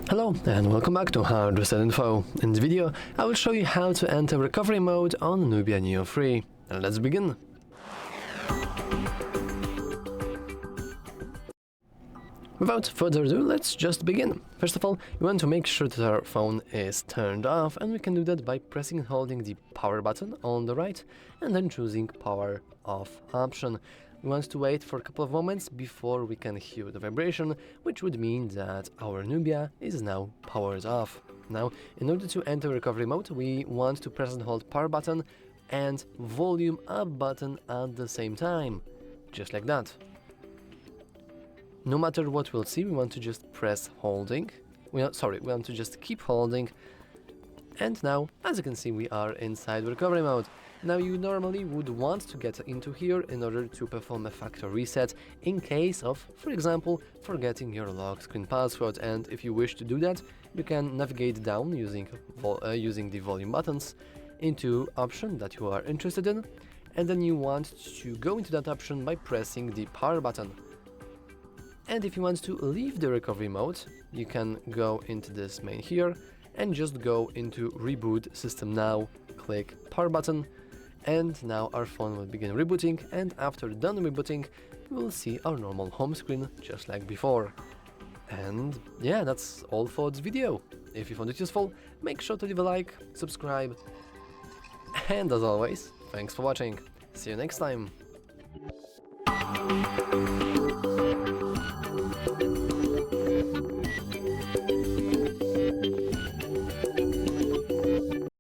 Hello and welcome back to HardReset.Info. In this video, I will show you how to enter recovery mode on NUBIA Neo 3. And let's begin. Without further ado, let's just begin. First of all, we want to make sure that our phone is turned off, and we can do that by pressing and holding the power button on the right and then choosing power off option. We want to wait for a couple of moments before we can hear the vibration, which would mean that our NUBIA is now powered off. Now, in order to enter recovery mode, we want to press and hold power button and volume up button at the same time, just like that. No matter what we'll see, we want to just press holding. We want to just keep holding. And now, as you can see, we are inside recovery mode. Now, you normally would want to get into here in order to perform a factory reset in case of, for example, forgetting your lock screen password. And if you wish to do that, you can navigate down using the volume buttons into option that you are interested in. And then you want to go into that option by pressing the power button. And if you want to leave the recovery mode, you can go into this main here and just go into reboot system now, click power button, and now our phone will begin rebooting, and after done rebooting, we will see our normal home screen just like before. And yeah, that's all for this video. If you found it useful, make sure to leave a like, subscribe, and as always, thanks for watching. See you next time.